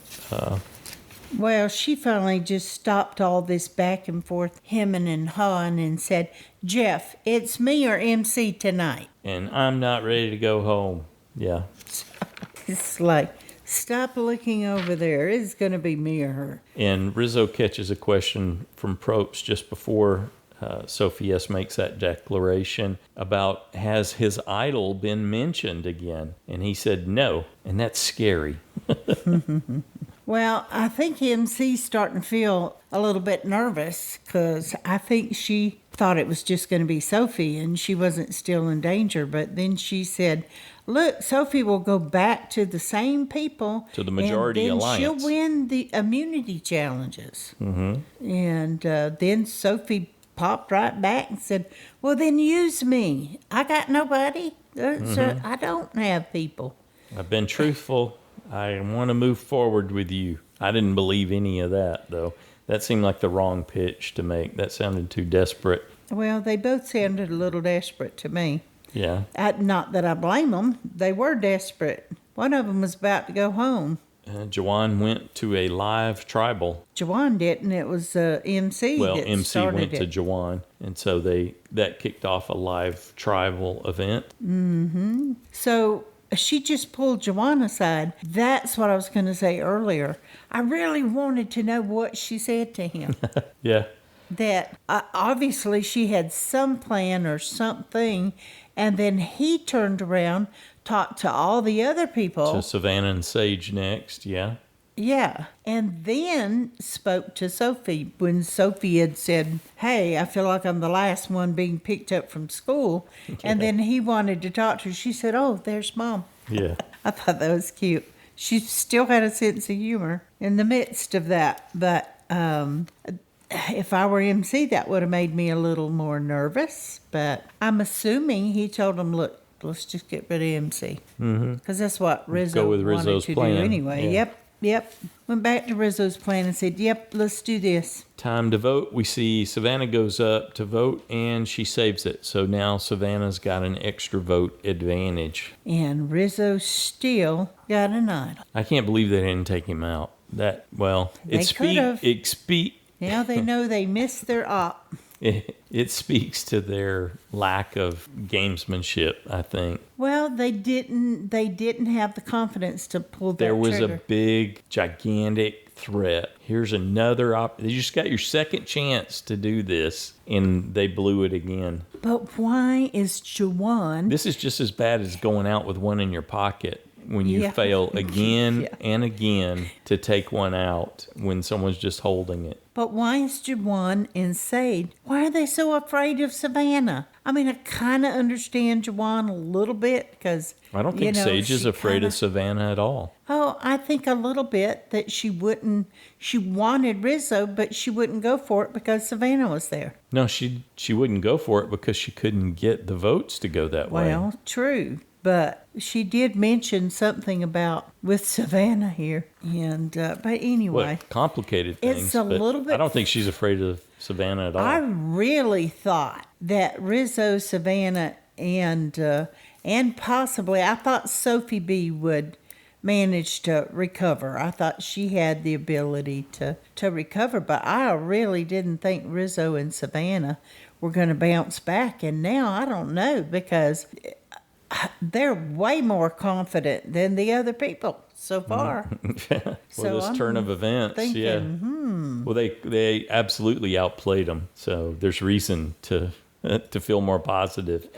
[SPEAKER 1] well, she finally just stopped all this back and forth hemming and hawing and said, Jeff, it's me or MC tonight.
[SPEAKER 2] and I'm not ready to go home. Yeah.
[SPEAKER 1] It's like, stop looking over there. It's going to be me or her.
[SPEAKER 2] And Rizo catches a question from Probst just before Sophie S makes that declaration about, has his idol been mentioned again? And he said no, and that's scary.
[SPEAKER 1] Well, I think MC's starting to feel a little bit nervous because I think she thought it was just going to be Sophie and she wasn't still in danger. But then she said, look, Sophie will go back to the same people.
[SPEAKER 2] To the majority
[SPEAKER 1] and then
[SPEAKER 2] alliance.
[SPEAKER 1] She'll win the immunity challenges. Mm-hmm. And then Sophie popped right back and said, well, then use me. I got nobody. So I don't have people.
[SPEAKER 2] I've been truthful. I want to move forward with you. I didn't believe any of that, though. That seemed like the wrong pitch to make. That sounded too desperate.
[SPEAKER 1] Well, they both sounded a little desperate to me.
[SPEAKER 2] Yeah.
[SPEAKER 1] Not that I blame them. They were desperate. One of them was about to go home.
[SPEAKER 2] Jawann went to a live tribal.
[SPEAKER 1] Jawann didn't. It was MC
[SPEAKER 2] Well,
[SPEAKER 1] that
[SPEAKER 2] MC
[SPEAKER 1] started
[SPEAKER 2] went to
[SPEAKER 1] it.
[SPEAKER 2] Jawann, and so that kicked off a live tribal event.
[SPEAKER 1] So she just pulled Jawann aside. That's what I was going to say earlier. I really wanted to know what she said to him.
[SPEAKER 2] Yeah.
[SPEAKER 1] That obviously she had some plan or something, and then he turned around, talked to all the other people.
[SPEAKER 2] So Savannah and Sage next, yeah.
[SPEAKER 1] Yeah, and then spoke to Sophie when Sophie had said, hey, I feel like I'm the last one being picked up from school. And then he wanted to talk to her. She said, oh, there's Mom.
[SPEAKER 2] Yeah.
[SPEAKER 1] I thought that was cute. She still had a sense of humor in the midst of that. But if I were MC, that would have made me a little more nervous. But I'm assuming he told him, look, let's just get rid of MC. Because that's what Rizo
[SPEAKER 2] Go with
[SPEAKER 1] wanted
[SPEAKER 2] Rizzo's
[SPEAKER 1] to
[SPEAKER 2] plan.
[SPEAKER 1] do anyway.
[SPEAKER 2] Yeah.
[SPEAKER 1] Yep. Went back to Rizzo's plan and said, yep, let's do this.
[SPEAKER 2] Time to vote. We see Savannah goes up to vote, and she saves it. So now Savannah's got an extra vote advantage.
[SPEAKER 1] And Rizzo still got an idol.
[SPEAKER 2] I can't believe they didn't take him out. Now
[SPEAKER 1] they know they missed their op.
[SPEAKER 2] It speaks to their lack of gamesmanship, I think.
[SPEAKER 1] Well, they didn't have the confidence to pull that
[SPEAKER 2] There was
[SPEAKER 1] trigger.
[SPEAKER 2] a big, gigantic threat. Here's another you just got your second chance to do this, and they blew it again.
[SPEAKER 1] But why is Jawann...
[SPEAKER 2] This is just as bad as going out with one in your pocket when you
[SPEAKER 1] Yeah.
[SPEAKER 2] fail again
[SPEAKER 1] Yeah.
[SPEAKER 2] and again to take one out when someone's just holding it.
[SPEAKER 1] But why is Jawann and Sage, why are they so afraid of Savannah? I mean, I kind of understand Jawann a little bit because...
[SPEAKER 2] I don't think Sage is afraid of Savannah at all.
[SPEAKER 1] Oh, I think a little bit that she wanted Rizzo, but she wouldn't go for it because Savannah was there.
[SPEAKER 2] No, she wouldn't go for it because she couldn't get the votes to go that way.
[SPEAKER 1] Well, true. But she did mention something about with Savannah here. And but anyway.
[SPEAKER 2] What complicated things.
[SPEAKER 1] It's a
[SPEAKER 2] but
[SPEAKER 1] little bit...
[SPEAKER 2] I don't think she's afraid of Savannah at all.
[SPEAKER 1] I really thought that Rizzo, Savannah, and possibly, I thought Sophi B would manage to recover. I thought she had the ability to recover, but I really didn't think Rizzo and Savannah were going to bounce back. And now I don't know, because they're way more confident than the other people so far.
[SPEAKER 2] Well, this turn of events,
[SPEAKER 1] thinking,
[SPEAKER 2] Well, they absolutely outplayed them, so there's reason to feel more positive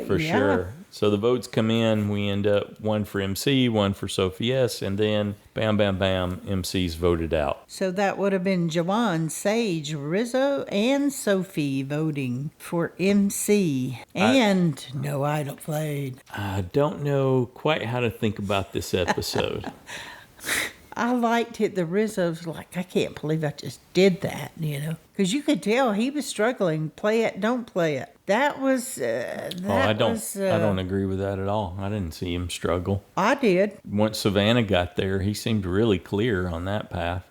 [SPEAKER 2] for sure. So the votes come in. We end up one for MC, one for Sophie S, and then bam, bam, bam, MC's voted out.
[SPEAKER 1] So that would have been Jawann, Sage, Rizo, and Sophie voting for MC. And no idol played.
[SPEAKER 2] I don't know quite how to think about this episode.
[SPEAKER 1] I liked it. The Rizzo's like, I can't believe I just did that, Because you could tell he was struggling. Play it, don't play it. That was...
[SPEAKER 2] I don't agree with that at all. I didn't see him struggle.
[SPEAKER 1] I did.
[SPEAKER 2] Once Savannah got there, he seemed really clear on that path.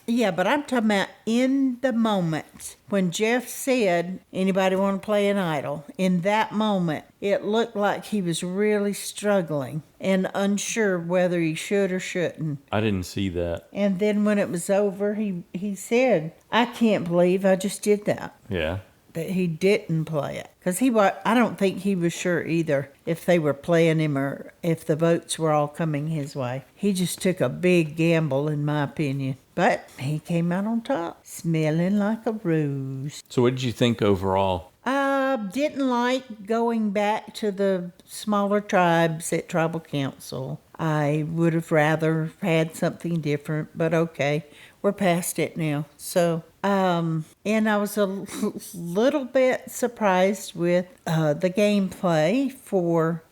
[SPEAKER 1] Yeah, but I'm talking about in the moment when Jeff said, anybody want to play an idol? In that moment, it looked like he was really struggling and unsure whether he should or shouldn't.
[SPEAKER 2] I didn't see that.
[SPEAKER 1] And then when it was over, he said, I can't believe I just did that.
[SPEAKER 2] Yeah.
[SPEAKER 1] That he didn't play it. Because I don't think he was sure either if they were playing him or if the votes were all coming his way. He just took a big gamble, in my opinion. But he came out on top, smelling like a rose.
[SPEAKER 2] So what did you think overall?
[SPEAKER 1] Didn't like going back to the smaller tribes at Tribal Council. I would have rather had something different, but okay, we're past it now. So, and I was a little bit surprised with the gameplay for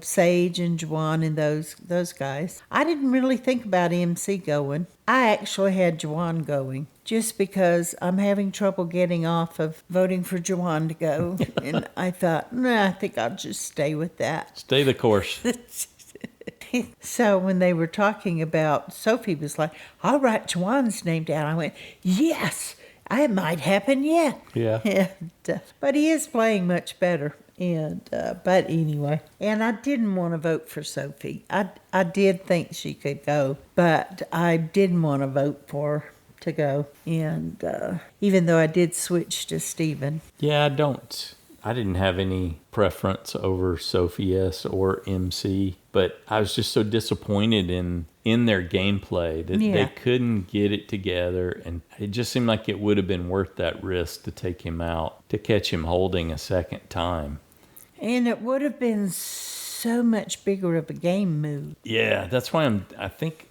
[SPEAKER 1] Sage and Jawann and those guys. I didn't really think about MC going. I actually had Jawann going just because I'm having trouble getting off of voting for Jawann to go. And I thought, I think I'll just stay with that.
[SPEAKER 2] Stay the course.
[SPEAKER 1] So when they were talking about, Sophie was like, I'll write Jawann's name down. I went, yes, it might happen yet.
[SPEAKER 2] Yeah.
[SPEAKER 1] But he is playing much better. And but anyway, and I didn't want to vote for Sophie. I did think she could go, but I didn't want to vote for her to go. And even though I did switch to Stephen.
[SPEAKER 2] Yeah, I didn't have any preference over Sophie S or MC, but I was just so disappointed in their gameplay that they couldn't get it together, and it just seemed like it would have been worth that risk to take him out, to catch him holding a second time. And
[SPEAKER 1] it would have been so much bigger of a game move.
[SPEAKER 2] Yeah, that's why I think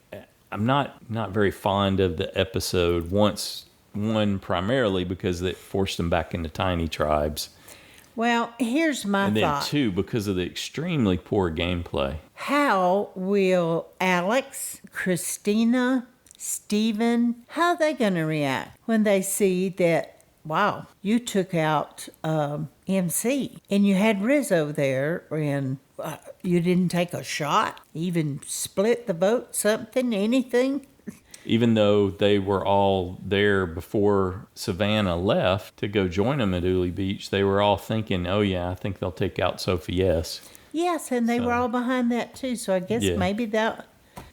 [SPEAKER 2] I'm not very fond of the episode. One primarily because it forced them back into tiny tribes.
[SPEAKER 1] Well, here's my thought.
[SPEAKER 2] And then two, because of the extremely poor gameplay.
[SPEAKER 1] How will Alex, Kristina, Stephen, how are they going to react when they see that, wow, you took out MC and you had Rizo there and you didn't take a shot, even split the vote, something, anything?
[SPEAKER 2] Even though they were all there before Savannah left to go join them at Uli Beach, they were all thinking, oh yeah, I think they'll take out Sophie S.
[SPEAKER 1] Yes, and they were all behind that too, so I guess maybe that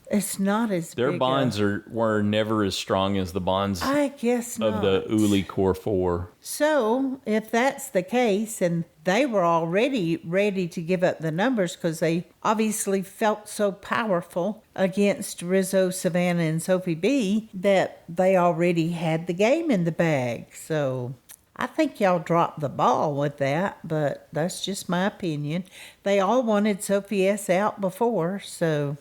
[SPEAKER 1] it's not as
[SPEAKER 2] their
[SPEAKER 1] big
[SPEAKER 2] bonds were never as strong as the bonds
[SPEAKER 1] I guess
[SPEAKER 2] of
[SPEAKER 1] not.
[SPEAKER 2] the Uli Core 4.
[SPEAKER 1] So if that's the case, and they were already ready to give up the numbers because they obviously felt so powerful against Rizo, Savannah, and Sophi B that they already had the game in the bag. So I think y'all dropped the ball with that, but that's just my opinion. They all wanted Sophie S out before, so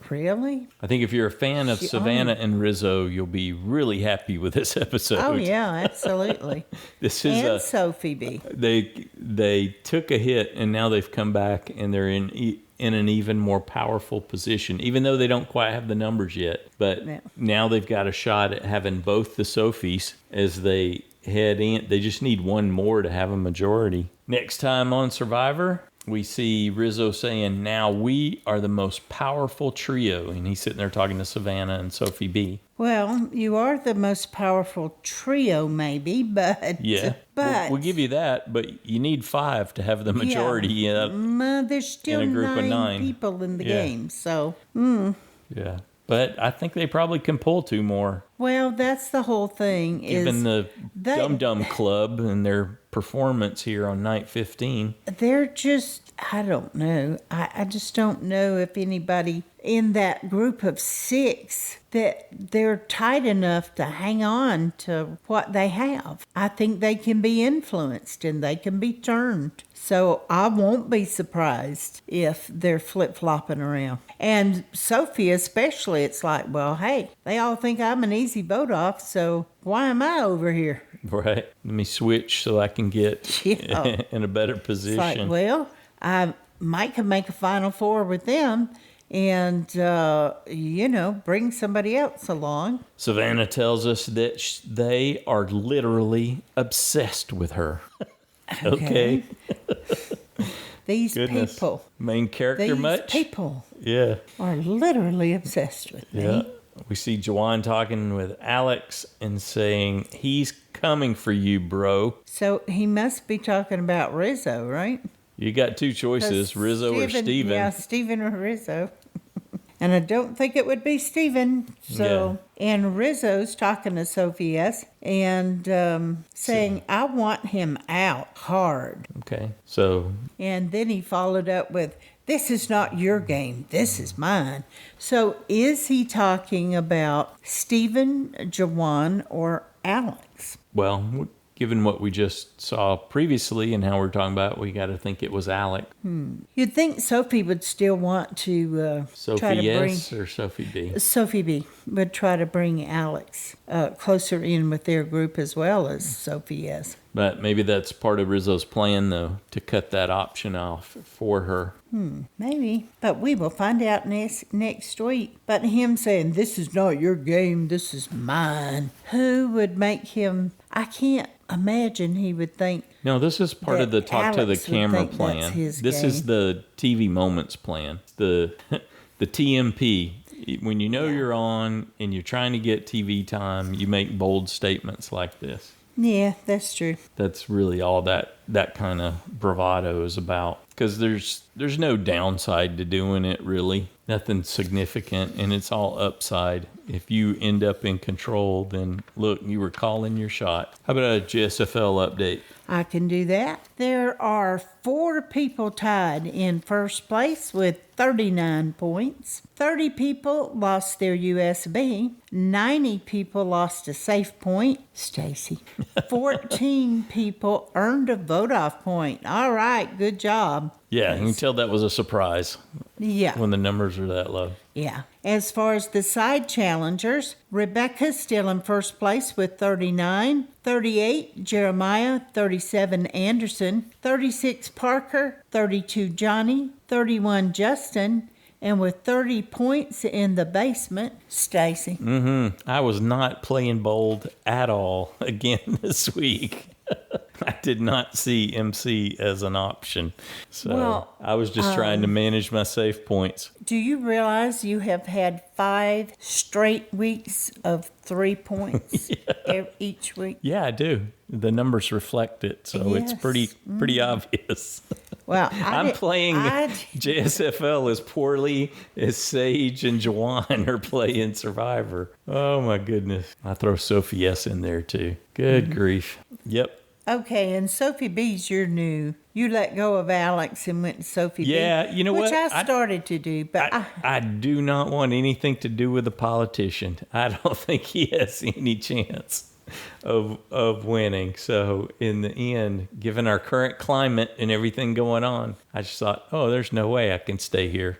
[SPEAKER 1] really?
[SPEAKER 2] I think if you're a fan of Savannah and Rizo, you'll be really happy with this episode.
[SPEAKER 1] Oh yeah, absolutely.
[SPEAKER 2] This is
[SPEAKER 1] and Sophi B.
[SPEAKER 2] They took a hit and now they've come back and they're in an even more powerful position, even though they don't quite have the numbers yet. But now they've got a shot at having both the Sophies as they head in. They just need one more to have a majority. Next time on Survivor, we see Rizo saying, now we are the most powerful trio. And he's sitting there talking to Savannah and Sophi B.
[SPEAKER 1] Well, you are the most powerful trio, maybe, but...
[SPEAKER 2] Yeah,
[SPEAKER 1] but
[SPEAKER 2] we'll give you that, but you need 5 to have the majority
[SPEAKER 1] there's still
[SPEAKER 2] in a group of 9
[SPEAKER 1] people in the game, so...
[SPEAKER 2] Yeah, but I think they probably can pull 2 more.
[SPEAKER 1] Well, that's the whole thing.
[SPEAKER 2] Given the Dum Dum Club and their performance here on night 15.
[SPEAKER 1] They're just, I don't know. I just don't know if anybody in that group of 6 that they're tight enough to hang on to what they have. I think they can be influenced and they can be turned. So I won't be surprised if they're flip-flopping around. And Sophie especially, it's like, well, hey, they all think I'm an easy vote off, so why am I over here?
[SPEAKER 2] Right. Let me switch so I can get
[SPEAKER 1] Yeah.
[SPEAKER 2] in a better position.
[SPEAKER 1] It's like, well, I might can make a Final Four with them and, bring somebody else along.
[SPEAKER 2] Savannah tells us that they are literally obsessed with her. Okay.
[SPEAKER 1] These
[SPEAKER 2] Goodness.
[SPEAKER 1] people.
[SPEAKER 2] Main character much?
[SPEAKER 1] These people
[SPEAKER 2] Yeah.
[SPEAKER 1] are literally obsessed with
[SPEAKER 2] Yeah.
[SPEAKER 1] me.
[SPEAKER 2] We see Jawann talking with Alex and saying, he's coming for you, bro.
[SPEAKER 1] So he must be talking about Rizo, right?
[SPEAKER 2] You got 2 choices, Rizo or Steven.
[SPEAKER 1] Yeah, Steven or Rizo. And I don't think it would be Steven. So, and Rizzo's talking to Sophie S. and saying, I want him out hard.
[SPEAKER 2] Okay, so.
[SPEAKER 1] And then he followed up with, this is not your game, this is mine. So is he talking about Steven, Jawann, or Alex?
[SPEAKER 2] Well, given what we just saw previously and how we're talking about, we got to think it was Alec.
[SPEAKER 1] You'd think Sophie would still want to try to
[SPEAKER 2] Sophie
[SPEAKER 1] bring...
[SPEAKER 2] S or Sophie B?
[SPEAKER 1] Sophie B would try to bring Alex closer in with their group as well as Sophie S.
[SPEAKER 2] But maybe that's part of Rizzo's plan, though, to cut that option off for her.
[SPEAKER 1] Maybe, but we will find out next week. But him saying, this is not your game, this is mine. Who would make him... I can't imagine he would think...
[SPEAKER 2] No, this is part of the talk to the
[SPEAKER 1] Alex would
[SPEAKER 2] camera
[SPEAKER 1] think
[SPEAKER 2] plan.
[SPEAKER 1] that's his
[SPEAKER 2] This is
[SPEAKER 1] game.
[SPEAKER 2] the TV moments plan. The TMP. When you know you're on and you're trying to get TV time, you make bold statements like this.
[SPEAKER 1] Yeah, that's true.
[SPEAKER 2] That's really all that kind of bravado is about. Because there's no downside to doing it, really. Nothing significant, and it's all upside. If you end up in control, then look, you were calling your shot. How about a JSFL update?
[SPEAKER 1] I can do that. There are 4 people tied in first place with 39 points. 30 people lost their USB. 90 people lost a safe point. Stacy. 14 people earned a vote-off point. All right, good job.
[SPEAKER 2] Yeah, you can tell that was a surprise
[SPEAKER 1] Yeah.
[SPEAKER 2] when the numbers are that low.
[SPEAKER 1] Yeah. As far as the side challengers, Rebecca's still in first place with 39, 38 Jeremiah, 37 Anderson, 36 Parker, 32 Johnny, 31 Justin, and with 30 points in the basement, Stacy.
[SPEAKER 2] I was not playing bold at all again this week. I did not see MC as an option. So
[SPEAKER 1] Well,
[SPEAKER 2] I was just trying to manage my safe points.
[SPEAKER 1] Do you realize you have had 5 straight weeks of 3 points each week?
[SPEAKER 2] Yeah, I do. The numbers reflect it, so it's
[SPEAKER 1] Yes.
[SPEAKER 2] pretty obvious.
[SPEAKER 1] Well,
[SPEAKER 2] I'm playing JSFL as poorly as Sage and Jawann are playing Survivor. Oh my goodness. I throw Sophie S in there too. Good grief. Yep.
[SPEAKER 1] Okay, and Sophie B's your new. You let go of Alex and went to Sophie B.
[SPEAKER 2] Yeah, you know
[SPEAKER 1] which
[SPEAKER 2] what?
[SPEAKER 1] I started to do, but
[SPEAKER 2] I do not want anything to do with a politician. I don't think he has any chance of winning. So in the end, given our current climate and everything going on, I just thought, oh, there's no way I can stay here.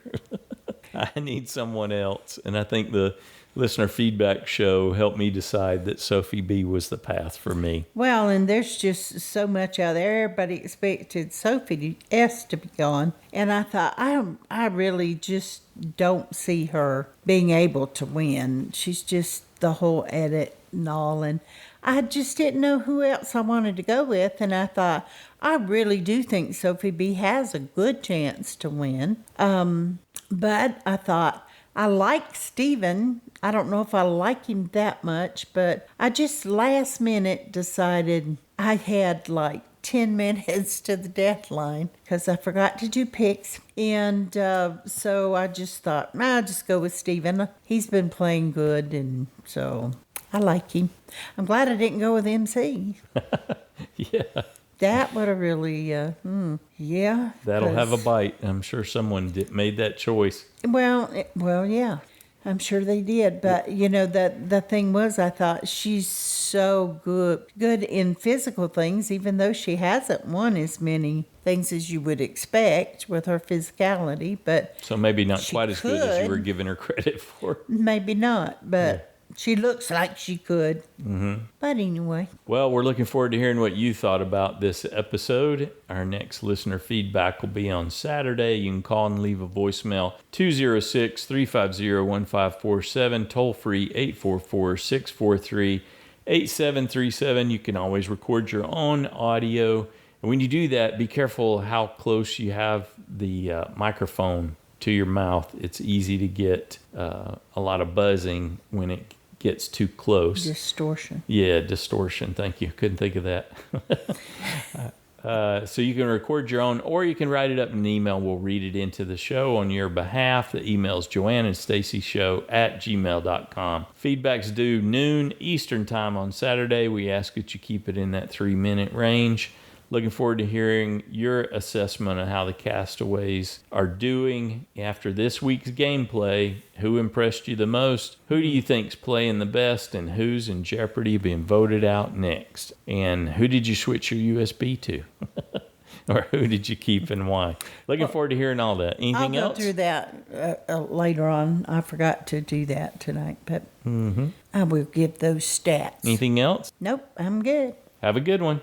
[SPEAKER 2] I need someone else. And I think the listener feedback show helped me decide that Sophie B was the path for me.
[SPEAKER 1] well, and there's just so much out there. Everybody expected Sophie S to be gone, and I thought I really just don't see her being able to win. She's just the whole edit and all, and I just didn't know who else I wanted to go with, and I thought I really do think Sophie B has a good chance to win. But I thought I like Steven. I don't know if I like him that much, but I just last minute decided I had like 10 minutes to the deadline because I forgot to do picks. And so I just thought, I'll just go with Steven. He's been playing good, and so I like him. I'm glad I didn't go with MC.
[SPEAKER 2] Yeah.
[SPEAKER 1] That would have really, yeah.
[SPEAKER 2] That'll have a
[SPEAKER 1] 'cause-
[SPEAKER 2] bite. I'm sure someone made that choice.
[SPEAKER 1] Well, yeah. I'm sure they did, but that the thing was, I thought she's so good in physical things, even though she hasn't won as many things as you would expect with her physicality. But
[SPEAKER 2] So maybe not
[SPEAKER 1] she
[SPEAKER 2] quite as good as you were
[SPEAKER 1] could.
[SPEAKER 2] giving her credit for.
[SPEAKER 1] Maybe not, but she looks like she could.
[SPEAKER 2] Mm-hmm.
[SPEAKER 1] But anyway,
[SPEAKER 2] Well, we're looking forward to hearing what you thought about this episode. Our next listener feedback will be on Saturday. You can call and leave a voicemail 206-350-1547, toll free 844-643-8737. You can always record your own audio. And when you do that, be careful how close you have the microphone to your mouth. It's easy to get a lot of buzzing when it gets too close.
[SPEAKER 1] distortion.
[SPEAKER 2] Yeah, distortion. Thank you. Couldn't think of that. So you can record your own, or you can write it up in an email. We'll read it into the show on your behalf. The email is joanneandstacyshow@gmail.com. Feedback's due noon Eastern time on Saturday. We ask that you keep it in that 3-minute range. Looking forward to hearing your assessment of how the Castaways are doing after this week's gameplay. Who impressed you the most? Who do you think's playing the best? And who's in jeopardy of being voted out next? And who did you switch your USB to? Or who did you keep and why? Looking forward to hearing all that. Anything
[SPEAKER 1] I'll
[SPEAKER 2] else?
[SPEAKER 1] go through that later on. I forgot to do that tonight, but I will give those stats.
[SPEAKER 2] Anything else?
[SPEAKER 1] Nope, I'm good.
[SPEAKER 2] Have a good one.